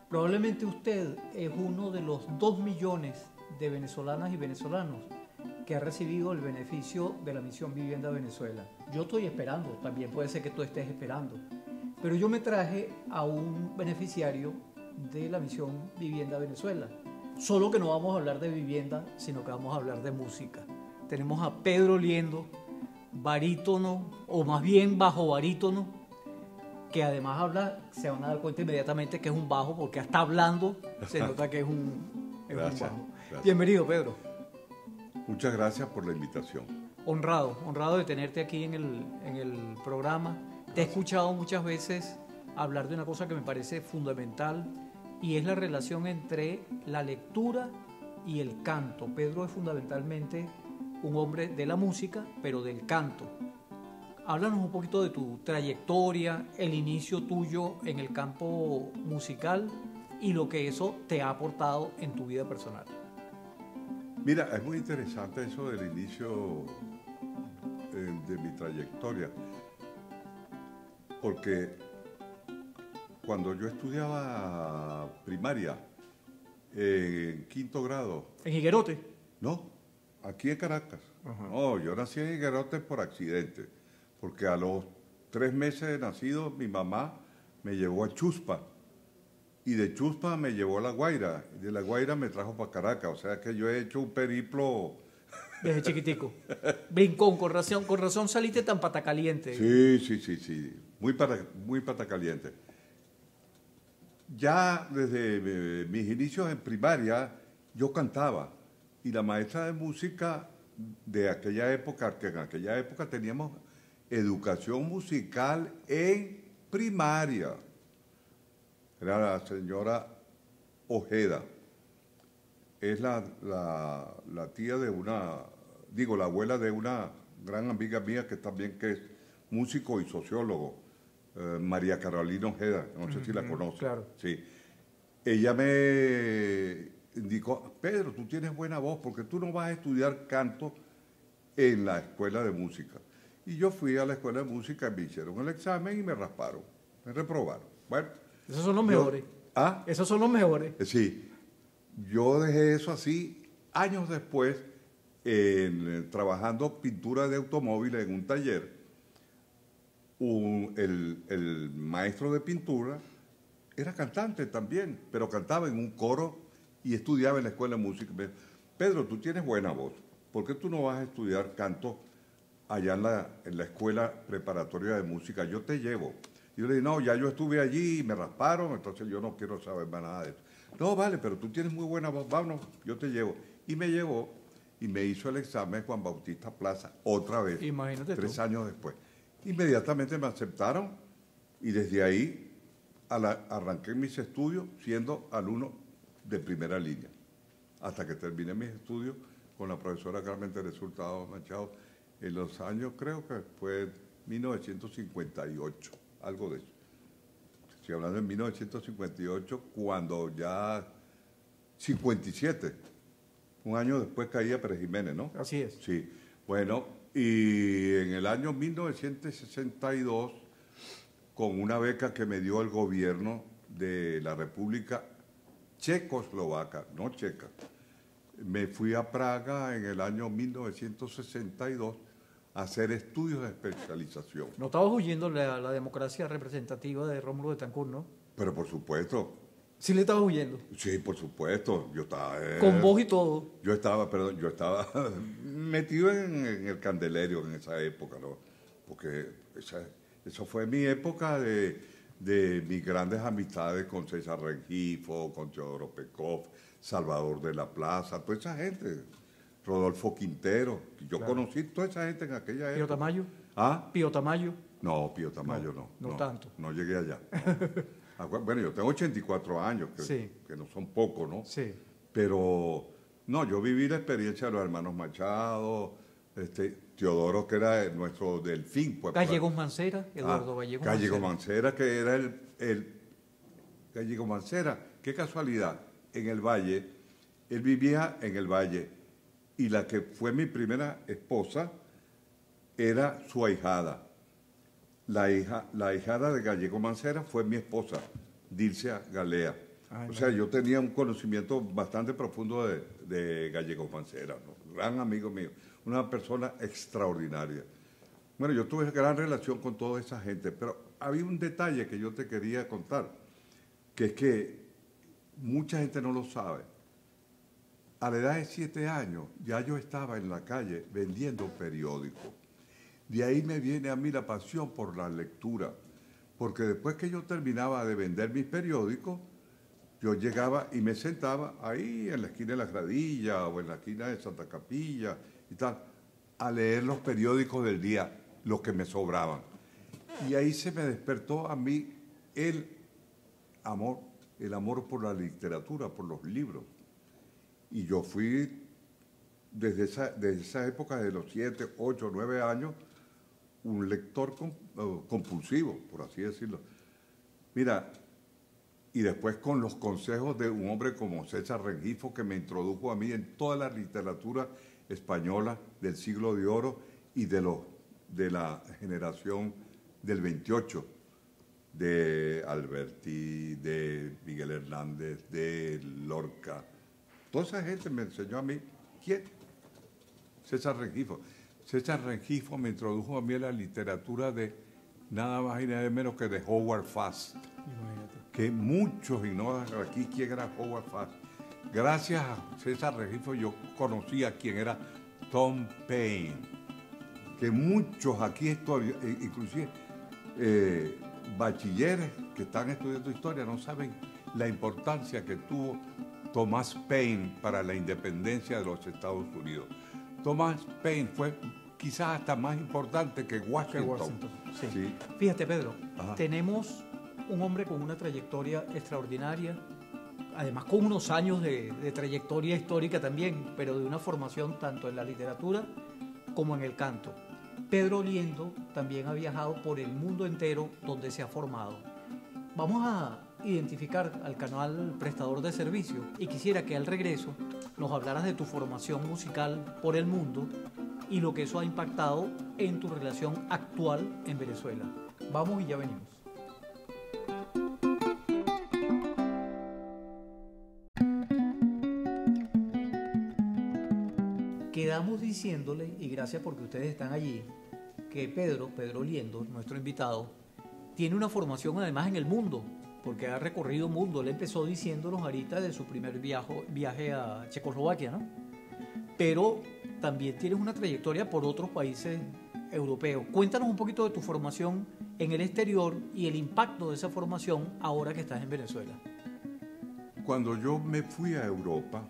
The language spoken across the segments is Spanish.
Probablemente usted es uno de los 2 millones de venezolanas y venezolanos que ha recibido el beneficio de la Misión Vivienda Venezuela. Yo estoy esperando, también puede ser que tú estés esperando, pero yo me traje a un beneficiario de la Misión Vivienda Venezuela. Solo que no vamos a hablar de vivienda, sino que vamos a hablar de música. Tenemos a Pedro Liendo, barítono, o más bien bajo barítono, que además habla, se van a dar cuenta inmediatamente que es un bajo, porque hasta hablando se nota que es un bajo. Gracias. Bienvenido, Pedro. Muchas gracias por la invitación. Honrado de tenerte aquí en el programa. Gracias. Te he escuchado muchas veces hablar de una cosa que me parece fundamental, y es la relación entre la lectura y el canto. Pedro es fundamentalmente un hombre de la música, pero del canto. Háblanos un poquito de tu trayectoria, el inicio tuyo en el campo musical y lo que eso te ha aportado en tu vida personal. Mira, es muy interesante eso del inicio de mi trayectoria, porque cuando yo estudiaba primaria, en 5º grado... ¿En Higuerote? No, aquí en Caracas. No, yo nací en Higuerote por accidente, porque a los 3 meses de nacido mi mamá me llevó a Chuspa, y de Chuspa me llevó a La Guaira, y de La Guaira me trajo para Caracas, o sea que yo he hecho un periplo... Desde chiquitico. Brincón, con razón saliste tan patacaliente. Sí, muy patacaliente. Ya desde mis inicios en primaria yo cantaba, y la maestra de música de aquella época, que en aquella época teníamos educación musical en primaria, era la señora Ojeda. Es la tía de la abuela de una gran amiga mía que también que es músico y sociólogo, María Carolina Ojeda, no sé si la conoce. Claro. Sí. Ella me indicó: Pedro, tú tienes buena voz, porque tú no vas a estudiar canto en la escuela de música. Y yo fui a la escuela de música, me hicieron el examen y me rasparon, me reprobaron. Bueno, esos son los mejores. ¿Ah? Esos son los mejores. Sí. Yo dejé eso así. Años después, trabajando pintura de automóviles en un taller, el maestro de pintura era cantante también, pero cantaba en un coro y estudiaba en la escuela de música. Me dijo: Pedro, tú tienes buena voz, ¿por qué tú no vas a estudiar canto allá en la escuela preparatoria de música? Yo te llevo. Y yo le dije: no, ya yo estuve allí y me rasparon, entonces yo no quiero saber más nada de eso. No, vale, pero tú tienes muy buena voz, vámonos, yo te llevo. Y me llevó y me hizo el examen Juan Bautista Plaza otra vez. Imagínate 3 tú. años después. Inmediatamente me aceptaron y desde ahí arranqué mis estudios siendo alumno de primera línea, hasta que terminé mis estudios con la profesora Carmen Teresa Hurtado Machado en los años, creo que fue 1958, algo de eso. Estoy hablando de 1958, cuando ya 57, un año después caía Pérez Jiménez, ¿no? Así es. Sí, bueno, y en el año 1962, con una beca que me dio el gobierno de la República Checoslovaca, no checa, me fui a Praga en el año 1962 a hacer estudios de especialización. No estabas huyendo la democracia representativa de Rómulo Betancourt, ¿no? Pero por supuesto. ¿Sí le estabas huyendo? Sí, por supuesto. Yo estaba... ¿Con voz y todo? Yo estaba metido en el candelerio en esa época, ¿no? Porque eso fue mi época de mis grandes amistades con César Rengifo, con Teodoro Pekov, Salvador de la Plaza, toda esa gente. Rodolfo Quintero, yo conocí toda esa gente en aquella época. ¿Pío Tamayo? ¿Ah? ¿Pío Tamayo? No, Pío Tamayo no. No tanto. No llegué allá. No. Bueno, yo tengo 84 años, que no son pocos, ¿no? Sí. Pero, no, yo viví la experiencia de los hermanos Machado, Teodoro, que era nuestro delfín. Pues, Gallegos Mancera, Eduardo Gallegos Mancera. Gallegos Mancera, que era Gallegos Mancera, qué casualidad, en el Valle, él vivía en el Valle, y la que fue mi primera esposa era su ahijada. La ahijada de Gallego Mancera fue mi esposa, Dilcia Galea. Ay, o sea, yo tenía un conocimiento bastante profundo de Gallego Mancera, ¿no? Gran amigo mío, una persona extraordinaria. Bueno, yo tuve gran relación con toda esa gente, pero había un detalle que yo te quería contar, que es que mucha gente no lo sabe. A la edad de 7 años ya yo estaba en la calle vendiendo periódicos. De ahí me viene a mí la pasión por la lectura, porque después que yo terminaba de vender mis periódicos, yo llegaba y me sentaba ahí en la esquina de La Gradilla o en la esquina de Santa Capilla y tal, a leer los periódicos del día, los que me sobraban. Y ahí se me despertó a mí el amor por la literatura, por los libros. Y yo fui, desde esa época, de los 7, 8, 9 años, un lector compulsivo, por así decirlo. Mira, y después con los consejos de un hombre como César Rengifo, que me introdujo a mí en toda la literatura española del siglo de oro y de la generación del 28, de Alberti, de Miguel Hernández, de Lorca. Toda esa gente me enseñó a mí. ¿Quién? César Rengifo. César Rengifo me introdujo a mí en la literatura de nada más y nada menos que de Howard Fast. Imagínate. Que muchos ignoran aquí quién era Howard Fast. Gracias a César Rengifo yo conocí a quién era Tom Paine. Que muchos aquí, inclusive bachilleres que están estudiando historia, no saben la importancia que tuvo Thomas Paine para la independencia de los Estados Unidos. Thomas Paine fue quizás hasta más importante que Washington. Sí. Sí. Fíjate, Pedro, Ajá. Tenemos un hombre con una trayectoria extraordinaria, además con unos años de trayectoria histórica también, pero de una formación tanto en la literatura como en el canto. Pedro Liendo también ha viajado por el mundo entero donde se ha formado. Vamos a identificar al canal prestador de servicio y quisiera que al regreso nos hablaras de tu formación musical por el mundo y lo que eso ha impactado en tu relación actual en Venezuela. Vamos y ya venimos. Quedamos diciéndole, y gracias porque ustedes están allí, que Pedro Liendo, nuestro invitado, tiene una formación además en el mundo, porque ha recorrido el mundo. Él empezó diciéndonos ahorita de su primer viaje a Checoslovaquia, ¿no? Pero también tienes una trayectoria por otros países europeos. Cuéntanos un poquito de tu formación en el exterior y el impacto de esa formación ahora que estás en Venezuela. Cuando yo me fui a Europa,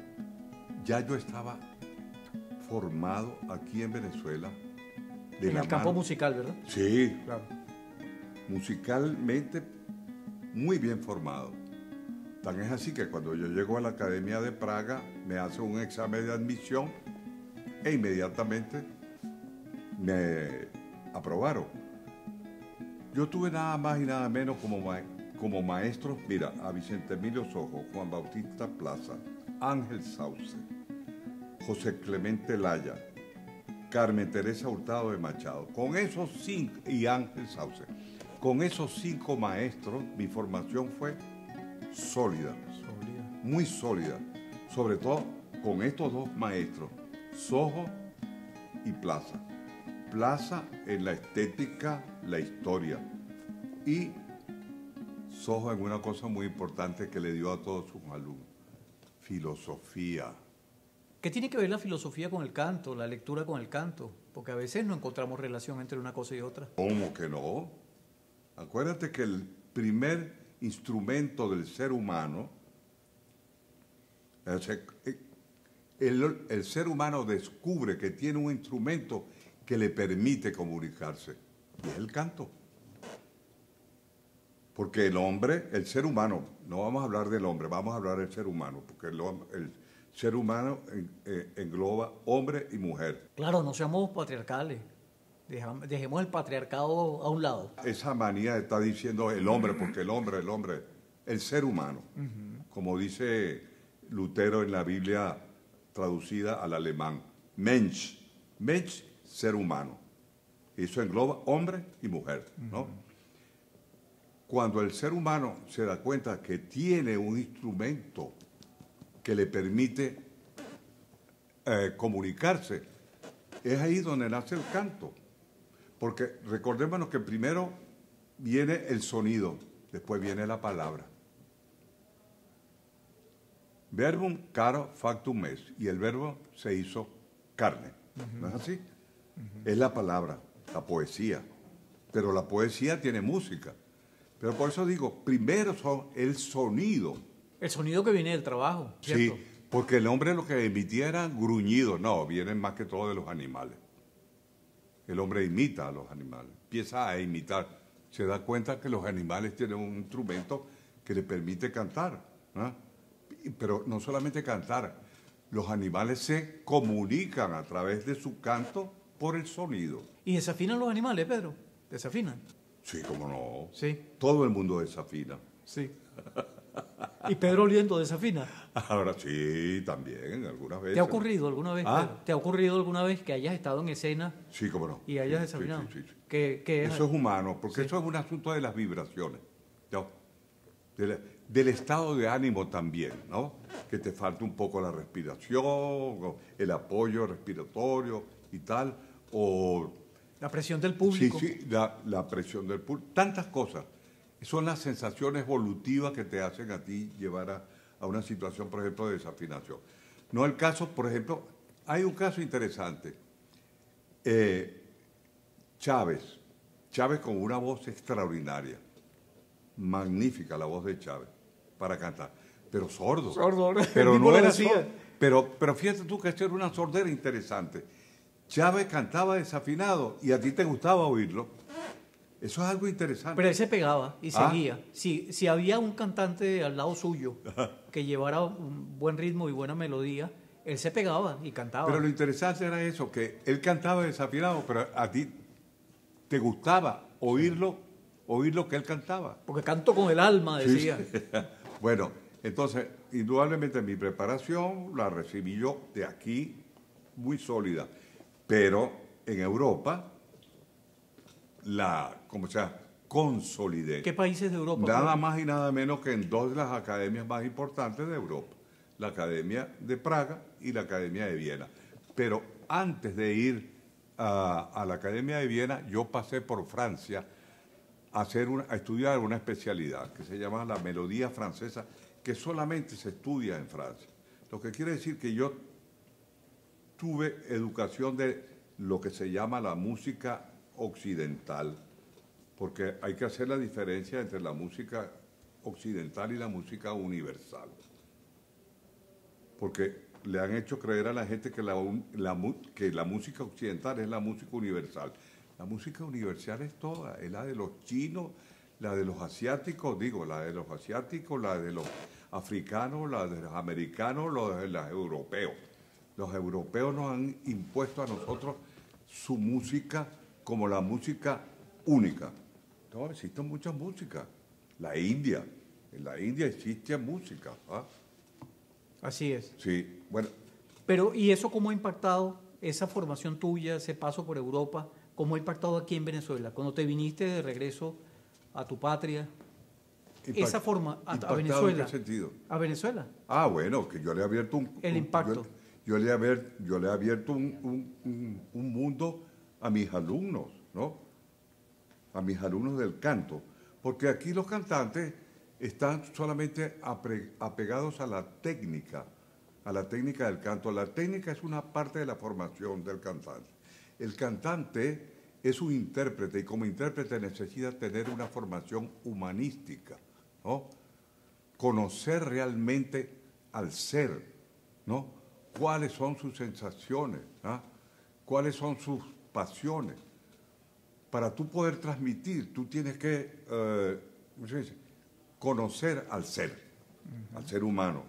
ya yo estaba formado aquí en Venezuela. En el campo musical, ¿verdad? Sí, claro. Musicalmente muy bien formado. Tan es así que cuando yo llego a la Academia de Praga, me hace un examen de admisión e inmediatamente me aprobaron. Yo tuve nada más y nada menos como maestros, mira, a Vicente Emilio Sojo, Juan Bautista Plaza, Ángel Sauce, José Clemente Laya, Carmen Teresa Hurtado de Machado. Con esos 5, y Ángel Sauce, con esos 5 maestros, mi formación fue sólida, muy sólida. Sobre todo con estos 2 maestros, Sojo y Plaza. Plaza en la estética, la historia. Y Sojo en una cosa muy importante que le dio a todos sus alumnos, filosofía. ¿Qué tiene que ver la filosofía con el canto, la lectura con el canto? Porque a veces no encontramos relación entre una cosa y otra. ¿Cómo que no? Acuérdate que el primer instrumento del ser humano, el ser humano descubre que tiene un instrumento que le permite comunicarse, y es el canto. Porque el hombre, el ser humano, no vamos a hablar del hombre, vamos a hablar del ser humano, porque el ser humano engloba hombre y mujer. Claro, no seamos patriarcales. Dejemos el patriarcado a un lado. Esa manía de estar diciendo el hombre, porque el hombre, el ser humano, como dice Lutero en la Biblia traducida al alemán, Mensch, ser humano. Eso engloba hombre y mujer, ¿no? Cuando el ser humano se da cuenta que tiene un instrumento que le permite comunicarse, es ahí donde nace el canto. Porque recordémonos que primero viene el sonido, después viene la palabra. Verbum caro factum est, y el verbo se hizo carne. ¿No es así? Es la palabra, la poesía. Pero la poesía tiene música. Pero por eso digo, primero son el sonido. El sonido que viene del trabajo, ¿cierto? Sí, porque el hombre lo que emitía era gruñidos. No, vienen más que todo de los animales. El hombre imita a los animales, empieza a imitar. Se da cuenta que los animales tienen un instrumento que le permite cantar, ¿no? Pero no solamente cantar, los animales se comunican a través de su canto por el sonido. ¿Y desafinan los animales, Pedro? ¿Desafinan? Sí, cómo no. Sí. Todo el mundo desafina. Sí. ¿Y Pedro Oliendo desafina? Ahora sí, también, algunas veces. ¿Te ha ocurrido alguna vez, Pedro? ¿Te ha ocurrido alguna vez que hayas estado en escena Sí, cómo no. y hayas Sí, desafinado? sí, sí, sí. ¿Qué es? Eso es humano, porque Sí. eso es un asunto de las vibraciones, ¿no? Del estado de ánimo también, ¿no? Que te falta un poco la respiración, o el apoyo respiratorio y tal, o... La presión del público. Sí, sí, la presión del pulso, tantas cosas. Son las sensaciones evolutivas que te hacen a ti llevar a una situación, por ejemplo, de desafinación. No el caso, por ejemplo, hay un caso interesante. Chávez con una voz extraordinaria, magnífica la voz de Chávez para cantar, pero sordo. Sordo, ¿no? Pero El tipo no lo era decía. sordo. Pero fíjate tú que esto era una sordera interesante. Chávez cantaba desafinado y a ti te gustaba oírlo. Eso es algo interesante. Pero él se pegaba y Ah. seguía. Si había un cantante al lado suyo que llevara un buen ritmo y buena melodía, él se pegaba y cantaba. Pero lo interesante era eso, que él cantaba desafinado, pero a ti te gustaba oírlo que él cantaba. Porque canto con el alma, Sí, decía. sí. Bueno, entonces, indudablemente mi preparación la recibí yo de aquí muy sólida, pero en Europa como sea, consolidé. ¿Qué países de Europa? Nada más y nada menos que en dos de las academias más importantes de Europa, la Academia de Praga y la Academia de Viena. Pero antes de ir a la Academia de Viena, yo pasé por Francia a estudiar una especialidad que se llama la melodía francesa, que solamente se estudia en Francia. Lo que quiere decir que yo tuve educación de lo que se llama la música occidental, porque hay que hacer la diferencia entre la música occidental y la música universal. Porque le han hecho creer a la gente que la música occidental es la música universal. La música universal es toda, es la de los chinos, la de los asiáticos, la de los asiáticos, la de los africanos, la de los americanos, la de los europeos. Los europeos nos han impuesto a nosotros su música como la música única. No, existen muchas músicas. En la India existe música. ¿Ah? Así es. Sí, bueno. Pero, ¿y eso cómo ha impactado esa formación tuya, ese paso por Europa? ¿Cómo ha impactado aquí en Venezuela? Cuando te viniste de regreso a tu patria, esa forma, a Venezuela. ¿En qué sentido? ¿A Venezuela? Ah, bueno, que yo le he abierto El impacto. Yo le he abierto un mundo a mis alumnos, ¿no? A mis alumnos del canto. Porque aquí los cantantes están solamente apegados a la técnica del canto. La técnica es una parte de la formación del cantante. El cantante es un intérprete y como intérprete necesita tener una formación humanística, ¿no? Conocer realmente al ser, ¿no? Cuáles son sus sensaciones, ¿ah? Cuáles son sus pasiones. Para tú poder transmitir, tú tienes que ¿cómo se dice? Conocer al ser humano,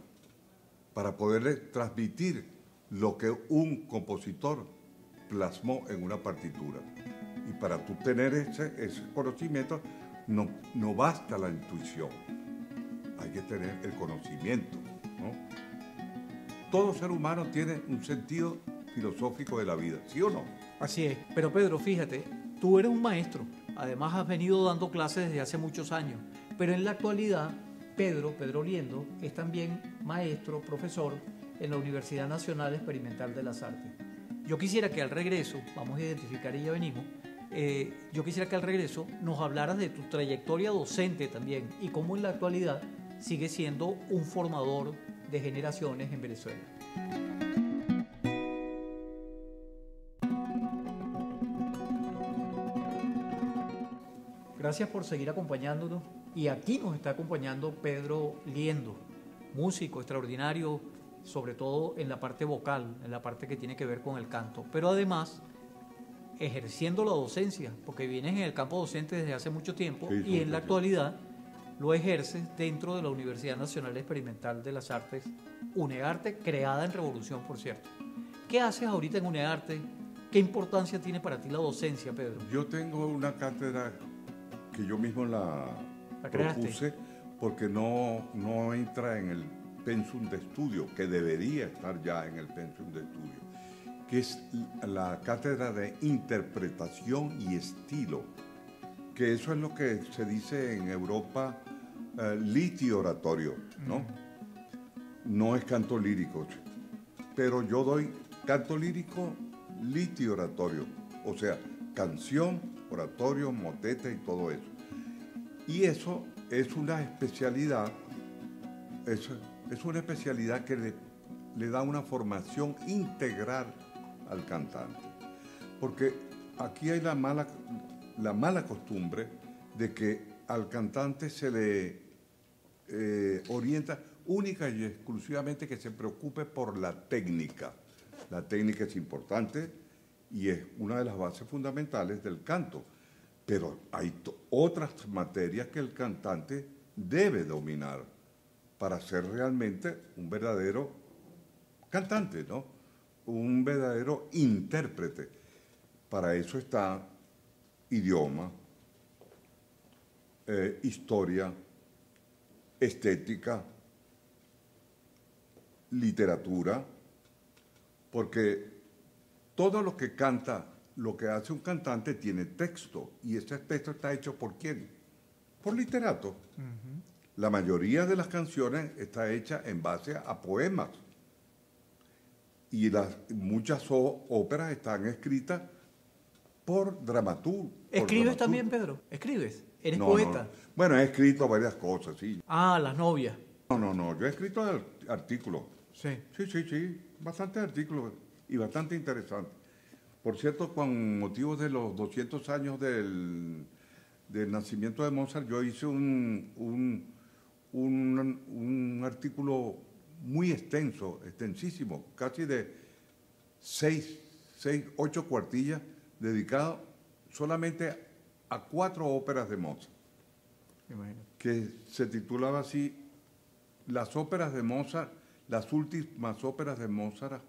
para poderle transmitir lo que un compositor plasmó en una partitura. Y para tú tener ese conocimiento, no basta la intuición, hay que tener el conocimiento, ¿no? Todo ser humano tiene un sentido filosófico de la vida, ¿sí o no? Así es. Pero Pedro, fíjate, tú eres un maestro, además has venido dando clases desde hace muchos años, pero en la actualidad Pedro Liendo es también maestro, profesor en la Universidad Nacional Experimental de las Artes. Yo quisiera que al regreso, vamos a identificar y ya venimos, yo quisiera que al regreso nos hablaras de tu trayectoria docente también y cómo en la actualidad sigue siendo un formador de generaciones en Venezuela. Gracias por seguir acompañándonos y aquí nos está acompañando Pedro Liendo, músico extraordinario, sobre todo en la parte vocal, en la parte que tiene que ver con el canto, pero además ejerciendo la docencia, porque vienes en el campo docente desde hace mucho tiempo y en la actualidad lo ejerces dentro de la Universidad Nacional Experimental de las Artes, UNEARTE, creada en Revolución, por cierto. ¿Qué haces ahorita en UNEARTE? ¿Qué importancia tiene para ti la docencia, Pedro? Yo tengo una cátedra que yo mismo la propuse porque no entra en el pensum de estudio, que debería estar ya en el pensum de estudio, que es la cátedra de interpretación y estilo, que eso es lo que se dice en Europa litioratorio, ¿no? No es canto lírico, pero yo doy canto lírico litioratorio, o sea, canción, oratorio, motete y todo eso. Y eso es una especialidad, es una especialidad que le da una formación integral al cantante. Porque aquí hay la mala costumbre de que al cantante se le orienta única y exclusivamente que se preocupe por la técnica. La técnica es importante y es una de las bases fundamentales del canto, pero hay otras materias que el cantante debe dominar para ser realmente un verdadero cantante, ¿no? Un verdadero intérprete. Para eso está idioma, historia, estética, literatura, porque todo lo que canta, lo que hace un cantante tiene texto, y ese texto está hecho ¿por quién? Por literato. La mayoría de las canciones está hecha en base a poemas, y muchas óperas están escritas por dramaturgos. ¿Escribes también, Pedro? ¿Escribes? ¿Eres poeta? No. Bueno, he escrito varias cosas, sí. Ah, Las novias. No, yo he escrito artículos. Sí. Sí, bastantes artículos y bastante interesantes. Por cierto, con motivo de los 200 años del nacimiento de Mozart, yo hice un artículo muy extensísimo, casi de 8 cuartillas, dedicado solamente a 4 óperas de Mozart, que se titulaba así, las óperas de Mozart, las últimas óperas de Mozart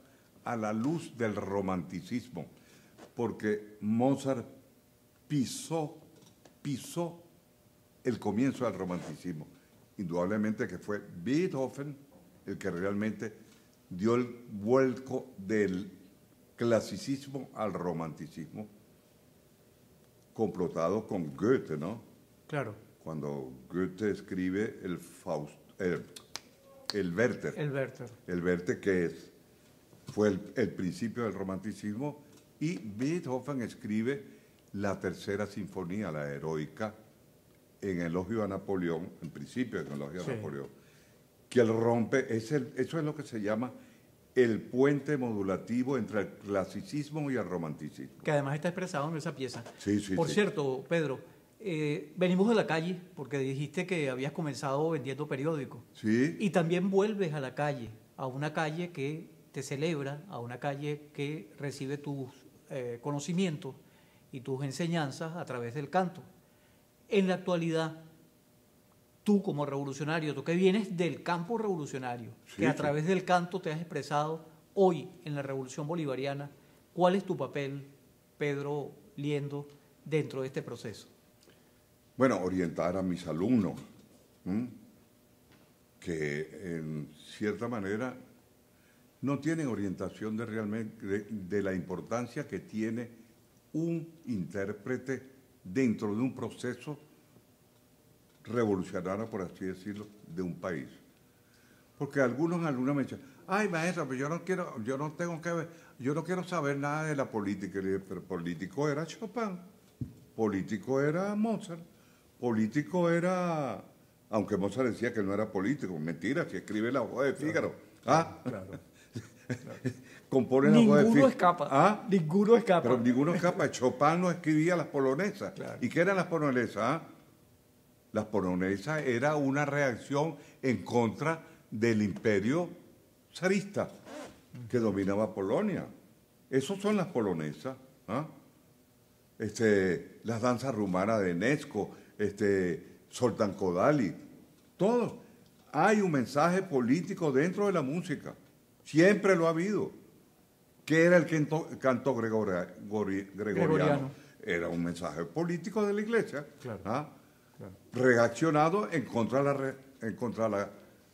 a la luz del romanticismo, porque Mozart pisó el comienzo del romanticismo. Indudablemente que fue Beethoven el que realmente dio el vuelco del clasicismo al romanticismo, complotado con Goethe, ¿no? Claro. Cuando Goethe escribe el Werther. El Werther, que fue el principio del romanticismo, y Beethoven escribe la tercera sinfonía, la heroica, en elogio a Napoleón, en principio en elogio a Napoleón, que él rompe, eso es lo que se llama el puente modulativo entre el clasicismo y el romanticismo. Que además está expresado en esa pieza. Sí. Por cierto, Pedro, venimos de la calle, porque dijiste que habías comenzado vendiendo periódicos. Sí. Y también vuelves a la calle, a una calle que te celebra, a una calle que recibe tus conocimientos y tus enseñanzas a través del canto. En la actualidad, tú como revolucionario, tú que vienes del campo revolucionario, que a través del canto te has expresado hoy en la Revolución Bolivariana, ¿cuál es tu papel, Pedro Liendo, dentro de este proceso? Bueno, orientar a mis alumnos, que en cierta manera no tienen orientación de la importancia que tiene un intérprete dentro de un proceso revolucionario, por así decirlo, de un país. Porque algunos me dicen, ay maestro, pero yo no quiero saber nada de la política. Y le dije, pero político era Chopin, político era Mozart, político era, aunque Mozart decía que no era político, mentira, si escribe la voz de Fígaro. Claro, claro. Compone la voz de Fígaro. Escapa. Ninguno escapa. Pero ninguno escapa. Chopin no escribía las polonesas. Claro. ¿Y qué eran las polonesas? Las polonesas era una reacción en contra del imperio zarista que dominaba Polonia. Esos son las polonesas. Las danzas rumanas de Nesko, Zoltán Kodály, todo. Hay un mensaje político dentro de la música. Siempre lo ha habido. ¿Qué era el canto gregoriano? Era un mensaje político de la iglesia. Claro. Claro. Reaccionado en contra de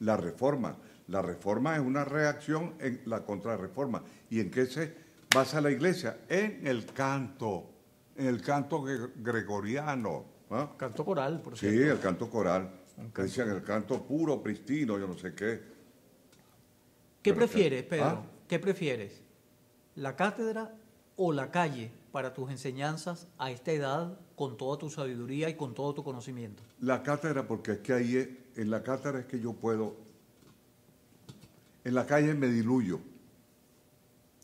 la reforma. La reforma es una reacción en la contrarreforma. ¿Y en qué se basa la iglesia? En el canto gregoriano. Canto coral, por cierto. Sí, el canto coral. Que decían el canto puro, pristino, yo no sé qué. ¿Qué prefieres, Pedro? ¿Qué prefieres? ¿La cátedra o la calle para tus enseñanzas a esta edad, con toda tu sabiduría y con todo tu conocimiento? La cátedra, porque es que ahí, en la cátedra es que yo puedo, en la calle me diluyo.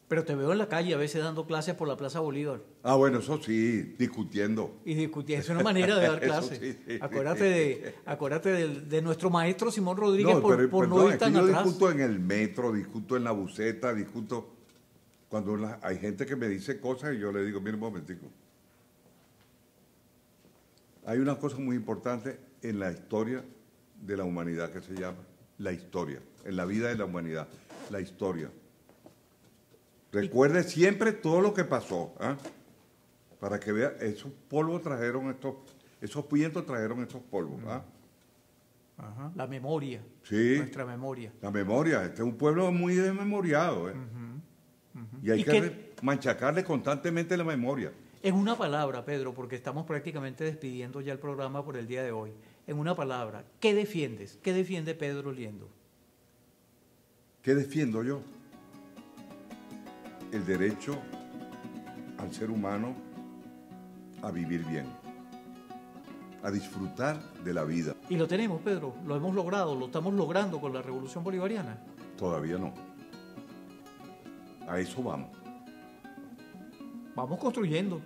Pero te veo en la calle a veces dando clases por la Plaza Bolívar. Bueno, eso sí, discutiendo. Y discutir, es una manera de dar clases. Sí. Acuérdate de nuestro maestro Simón Rodríguez por no ir tan yo atrás. Discuto en el metro, discuto en la buseta, discuto cuando hay gente que me dice cosas y yo le digo, mira un momentico. Hay una cosa muy importante en la historia de la humanidad que se llama la historia, en la vida de la humanidad, la historia. Recuerde siempre todo lo que pasó, para que vea, esos polvos trajeron esos vientos trajeron estos polvos. Ajá. La memoria, sí, nuestra memoria. La memoria, este es un pueblo muy desmemoriado. Y hay que machacarle constantemente la memoria. En una palabra, Pedro, porque estamos prácticamente despidiendo ya el programa por el día de hoy. En una palabra, ¿qué defiendes? ¿Qué defiende Pedro Liendo? ¿Qué defiendo yo? El derecho al ser humano a vivir bien, a disfrutar de la vida. Y lo tenemos, Pedro, lo hemos logrado, lo estamos logrando con la Revolución Bolivariana. Todavía no. A eso vamos. Vamos construyendo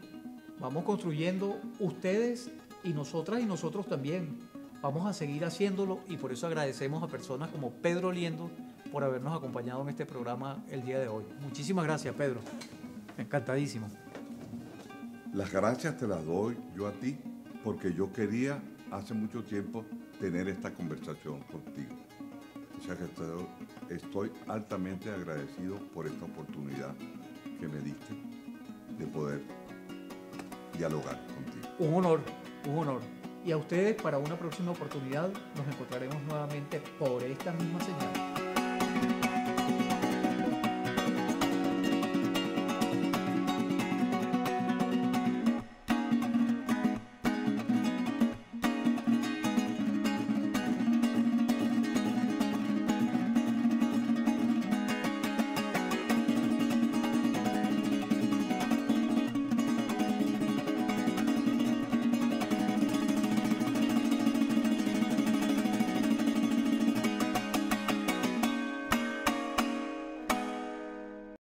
ustedes y nosotras y nosotros también. Vamos a seguir haciéndolo y por eso agradecemos a personas como Pedro Liendo por habernos acompañado en este programa el día de hoy. Muchísimas gracias, Pedro. Encantadísimo. Las gracias te las doy yo a ti porque yo quería hace mucho tiempo tener esta conversación contigo. O sea que estoy altamente agradecido por esta oportunidad que me diste de poder dialogar contigo. Un honor, un honor. Y a ustedes, para una próxima oportunidad, nos encontraremos nuevamente por esta misma señal.